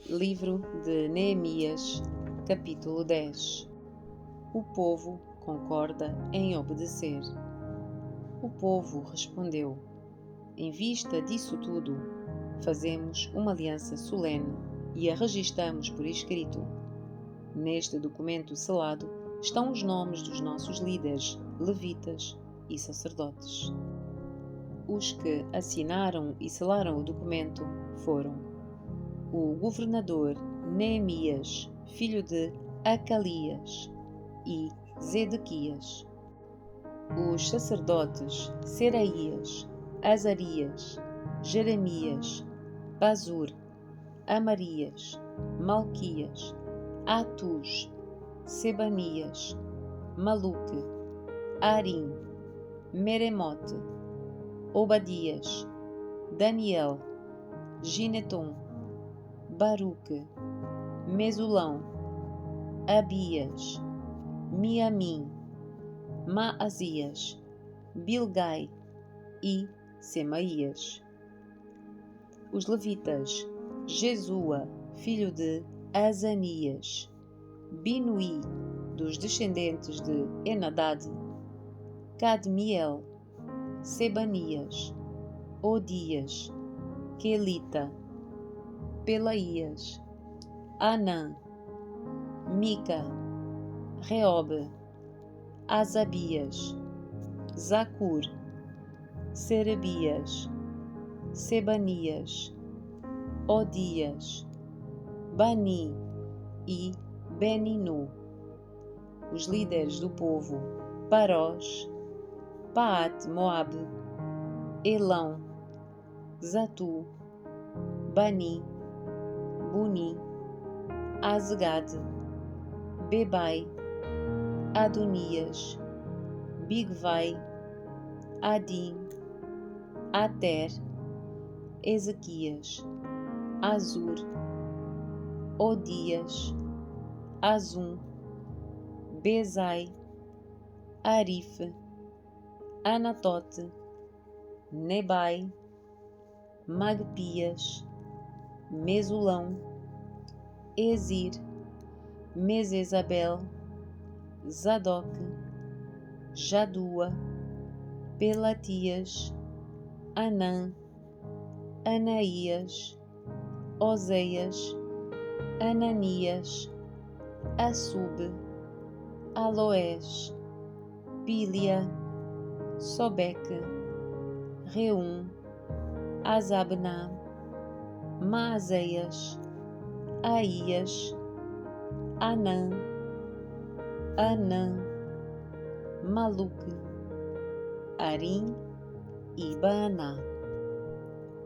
Livro de Neemias, capítulo 10. O povo concorda em obedecer. O povo respondeu: em vista disso tudo, fazemos uma aliança solene e a registramos por escrito. Neste documento selado estão os nomes dos nossos líderes, levitas e sacerdotes. Os que assinaram e selaram o documento foram o governador Neemias, filho de Acalias, e Zedequias, os sacerdotes Seraías, Azarias, Jeremias, Pazur, Amarias, Malquias, Atus, Sebanias, Maluque, Arim, Meremote, Obadias, Daniel, Gineton, Baruque, Mesulão, Abias, Miamim, Maasias, Bilgai e Semaías. Os levitas: Jesua, filho de Azanias, Binuí, dos descendentes de Enadad, Cadmiel, Sebanias, Odias, Quelita, Pelaías, Anã, Mica, Reobe, Azabias, Zacur, Serebias, Sebanias, Odias, Bani e Beninu. Os líderes do povo: Parós, Paat Moabe, Elão, Zatu, Bani, Buni, Azgad, Bebai, Adonias, Bigvai, Adim, Ater, Ezequias, Azur, Odias, Azum, Bezai, Arife, Anatote, Nebai, Magpias, Mesulão, Ezir, Mesesabel, Zadok, Jadua, Pelatias, Anã, Anaías, Oseias, Ananias, Assub, Aloés, Pília, Sobeque, Reum, Azabna, Maazeias, Aías, Anã, Maluque, Arim e Baaná.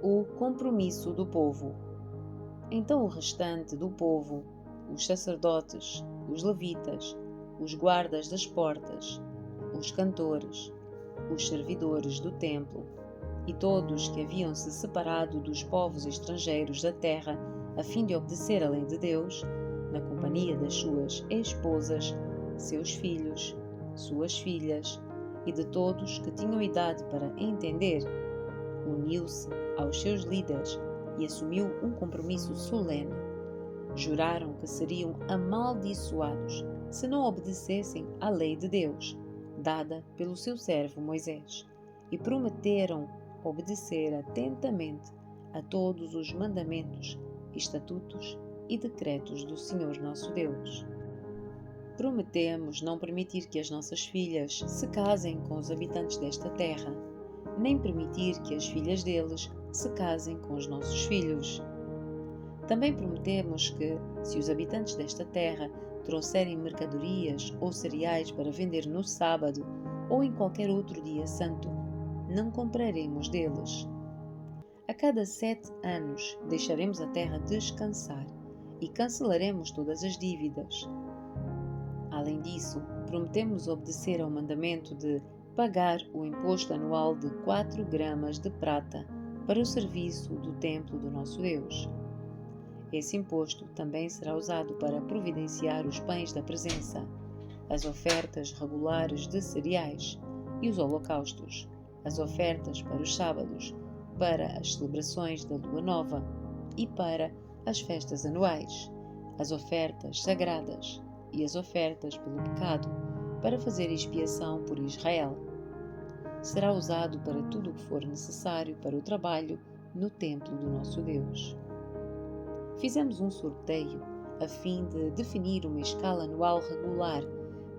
O compromisso do povo. Então o restante do povo, os sacerdotes, os levitas, os guardas das portas, os cantores, os servidores do templo e todos que haviam se separado dos povos estrangeiros da terra a fim de obedecer à lei de Deus, na companhia das suas esposas, seus filhos, suas filhas e de todos que tinham idade para entender, uniu-se aos seus líderes e assumiu um compromisso solene. Juraram que seriam amaldiçoados se não obedecessem à lei de Deus, dada pelo seu servo Moisés, e prometeram obedecer atentamente a todos os mandamentos, estatutos e decretos do Senhor nosso Deus. Prometemos não permitir que as nossas filhas se casem com os habitantes desta terra, nem permitir que as filhas deles se casem com os nossos filhos. Também prometemos que, se os habitantes desta terra trouxerem mercadorias ou cereais para vender no sábado ou em qualquer outro dia santo, não compraremos deles. A cada 7 anos deixaremos a terra descansar e cancelaremos todas as dívidas. Além disso, prometemos obedecer ao mandamento de pagar o imposto anual de 4 gramas de prata para o serviço do templo do nosso Deus. Esse imposto também será usado para providenciar os pães da presença, as ofertas regulares de cereais e os holocaustos, as ofertas para os sábados, para as celebrações da Lua Nova e para as festas anuais, as ofertas sagradas e as ofertas pelo pecado, para fazer expiação por Israel. Será usado para tudo o que for necessário para o trabalho no templo do nosso Deus. Fizemos um sorteio a fim de definir uma escala anual regular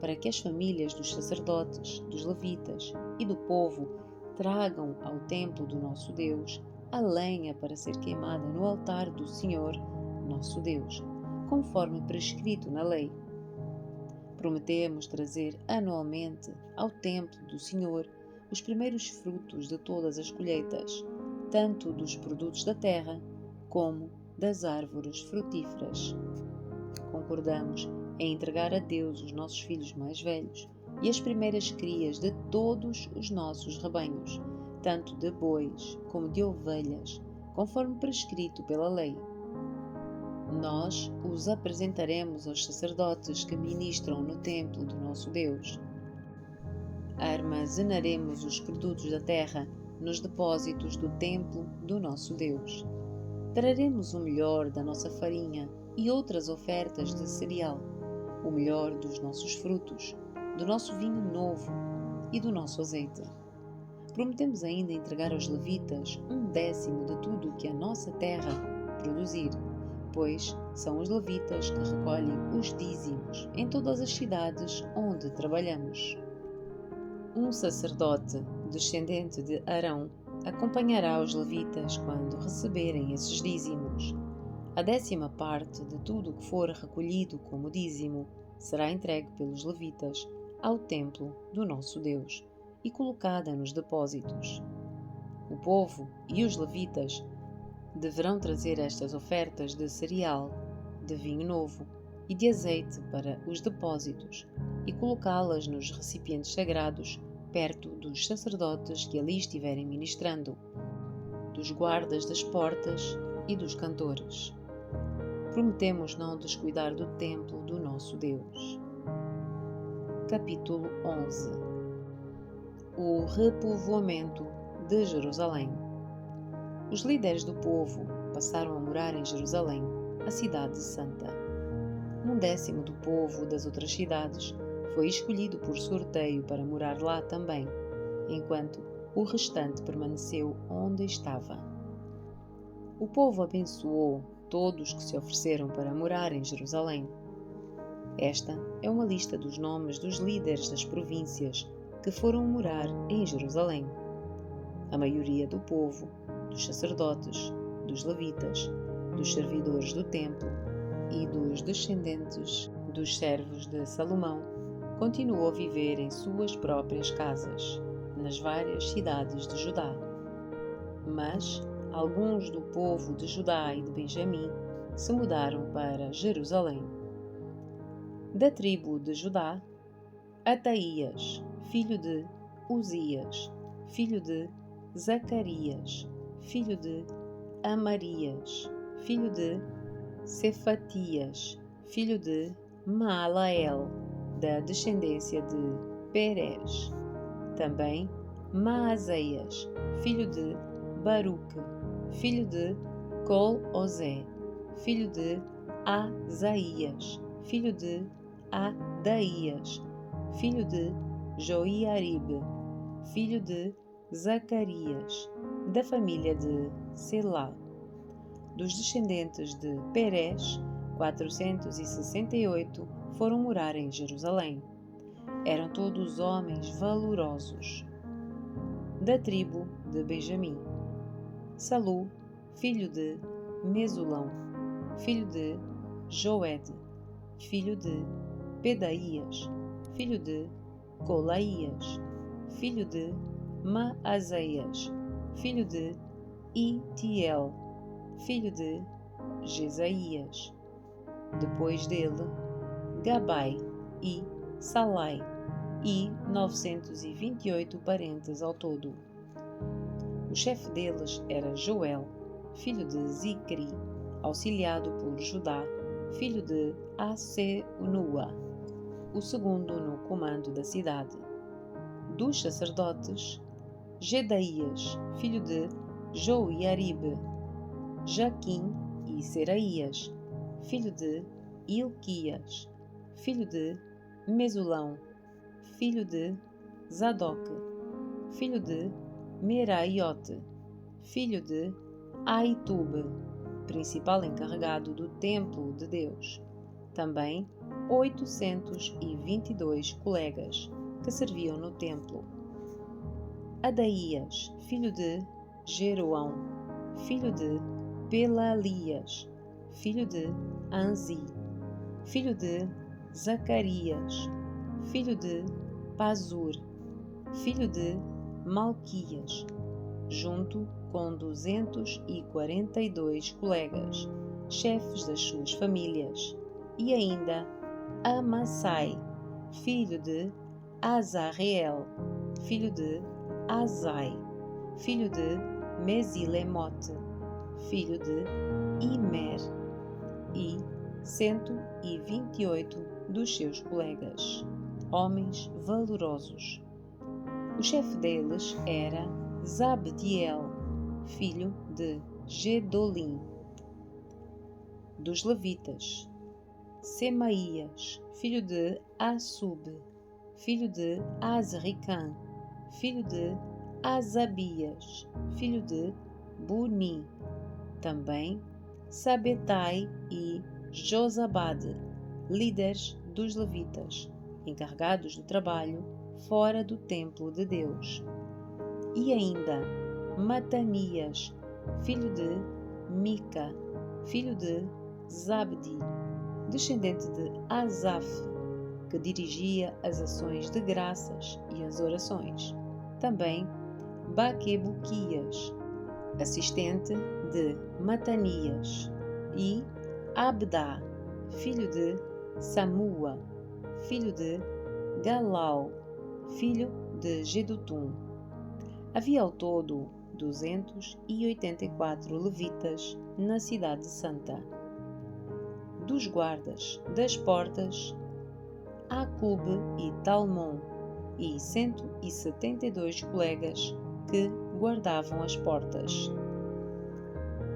para que as famílias dos sacerdotes, dos levitas e do povo tragam ao templo do nosso Deus a lenha para ser queimada no altar do Senhor, nosso Deus, conforme prescrito na lei. Prometemos trazer anualmente ao templo do Senhor os primeiros frutos de todas as colheitas, tanto dos produtos da terra como das árvores frutíferas. Concordamos em entregar a Deus os nossos filhos mais velhos e as primeiras crias de todos os nossos rebanhos, tanto de bois como de ovelhas, conforme prescrito pela lei. Nós os apresentaremos aos sacerdotes que ministram no templo do nosso Deus. Armazenaremos os produtos da terra nos depósitos do templo do nosso Deus. Traremos o melhor da nossa farinha e outras ofertas de cereal, o melhor dos nossos frutos, do nosso vinho novo e do nosso azeite. Prometemos ainda entregar aos levitas 1/10 de tudo o que a nossa terra produzir, pois são os levitas que recolhem os dízimos em todas as cidades onde trabalhamos. Um sacerdote, descendente de Arão, acompanhará os levitas quando receberem esses dízimos. A 10ª parte de tudo o que for recolhido como dízimo será entregue pelos levitas ao templo do nosso Deus e colocada nos depósitos. O povo e os levitas deverão trazer estas ofertas de cereal, de vinho novo e de azeite para os depósitos e colocá-las nos recipientes sagrados perto dos sacerdotes que ali estiverem ministrando, dos guardas das portas e dos cantores. Prometemos não descuidar do templo do nosso Deus. Capítulo 11. O repovoamento de Jerusalém. Os líderes do povo passaram a morar em Jerusalém, a cidade santa. 1/10 do povo das outras cidades foi escolhido por sorteio para morar lá também, enquanto o restante permaneceu onde estava. O povo abençoou todos que se ofereceram para morar em Jerusalém. Esta é uma lista dos nomes dos líderes das províncias que foram morar em Jerusalém. A maioria do povo, dos sacerdotes, dos levitas, dos servidores do templo e dos descendentes dos servos de Salomão continuou a viver em suas próprias casas, nas várias cidades de Judá. Mas alguns do povo de Judá e de Benjamim se mudaram para Jerusalém. Da tribo de Judá, Ataías, filho de Uzias, filho de Zacarias, filho de Amarias, filho de Cefatias, filho de Maalael, da descendência de Perez. Também Maazéias, filho de Baruque, filho de Col-Ozé, filho de Azaías, filho de Adaías, filho de Joiaribe, filho de Zacarias, da família de Selá. Dos descendentes de Perez, 468 foram morar em Jerusalém. Eram todos homens valorosos. Da tribo de Benjamim, Salu, filho de Mesulão, filho de Joed, filho de Pedaías, filho de Colaías, filho de Maazéias, filho de Itiel, filho de Jesaías. Depois dele, Gabai e Salai, e 928 parentes ao todo. O chefe deles era Joel, filho de Zicri, auxiliado por Judá, filho de Asenua, o segundo no comando da cidade. Dos sacerdotes, Gedaías, filho de Joiaribe, Jaquim e e Seraías, filho de Ilquias, filho de Mesulão, filho de Zadoque, filho de Meraiote, filho de Aitube, principal encarregado do templo de Deus. Também 822 colegas que serviam no templo. Adaías, filho de Jeroão, filho de Pelalias, filho de Anzi, filho de Zacarias, filho de Pazur, filho de Malquias, junto com 242 colegas, chefes das suas famílias, e ainda Amassai, filho de Azareel, filho de Azai, filho de Mesilemote, filho de Imer, e 128 dos seus colegas, homens valorosos. O chefe deles era Zabdiel, filho de Gedolim. Dos levitas, Semaías, filho de Assub, filho de Azricã, filho de Azabias, filho de Buni. Também Sabetai e Josabade, líderes dos levitas, encarregados do trabalho fora do templo de Deus. E ainda Matanias, filho de Mica, filho de Zabdi, descendente de Asaf, que dirigia as ações de graças e as orações. Também Baquebuquias, assistente de Matanias, e Abdá, filho de Samua, filho de Galal, filho de Gedutum. Havia ao todo 284 levitas na cidade santa. Dos guardas das portas, Acube e Talmon, e 172 colegas que guardavam as portas.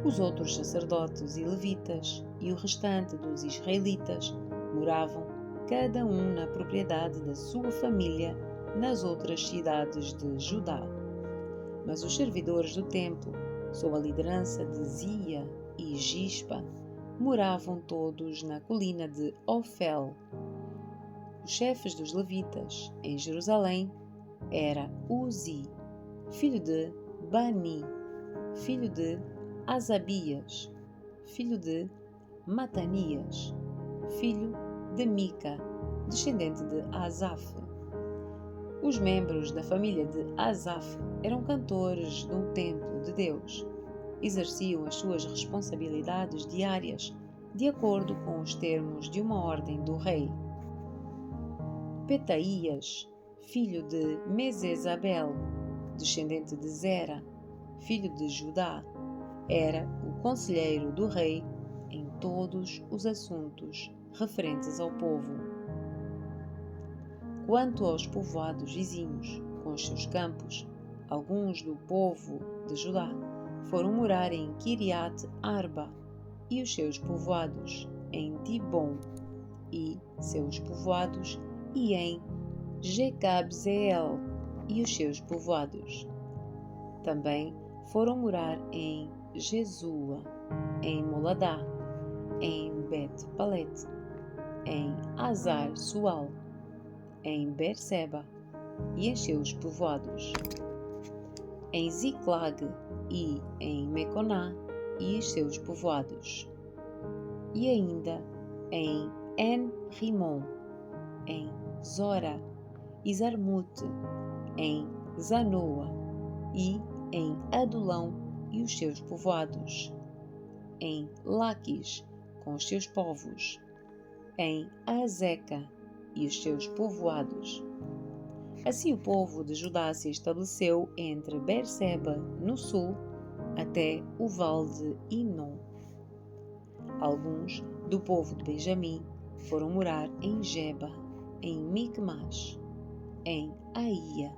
Os outros sacerdotes e levitas e o restante dos israelitas moravam cada um na propriedade da sua família nas outras cidades de Judá. Mas os servidores do templo, sob a liderança de Zia e Gispa, moravam todos na colina de Ofel. Os chefes dos levitas em Jerusalém era Uzi, filho de Bani, filho de Asabias, filho de Matanias, filho de Mica, descendente de Asaf. Os membros da família de Asaf eram cantores no templo de Deus. Exerciam as suas responsabilidades diárias de acordo com os termos de uma ordem do rei. Petaías, filho de Mesesabel, descendente de Zera, filho de Judá, era o conselheiro do rei em todos os assuntos referentes ao povo. Quanto aos povoados vizinhos, com os seus campos, alguns do povo de Judá foram morar em Kiriat Arba e os seus povoados, em Dibon e seus povoados, e em Jecabzeel e os seus povoados. Também foram morar em Jesua, em Moladá, em Bet-Palet, em Azar-Sual, em Berseba e em seus povoados, em Ziklag e em Meconá e os seus povoados, e ainda em En-Rimon, em Zora e Zarmute, em Zanoa e em Adulão e os seus povoados, em Laquis com os seus povos, em Azeca e os seus povoados. Assim o povo de Judá se estabeleceu entre Berseba, no sul, até o vale de Inom. Alguns do povo de Benjamim foram morar em Geba, em Micmas, em Aia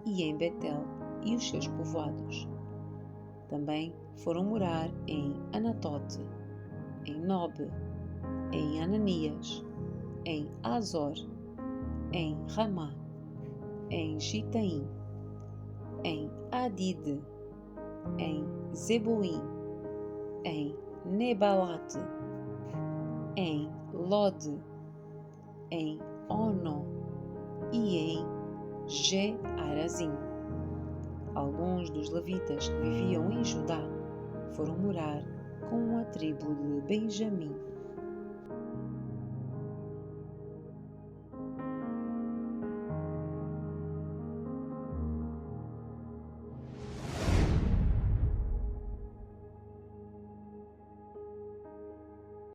e em Betel e os seus povoados. Também foram morar em Anatote, em Nob, em Ananias, em Azor, em Ramá, em Gitaim, em Adide, em Zeboim, em Nebalate, em Lode, em Ono e em Ge-Arazim. Alguns dos levitas que viviam em Judá foram morar com a tribo de Benjamim.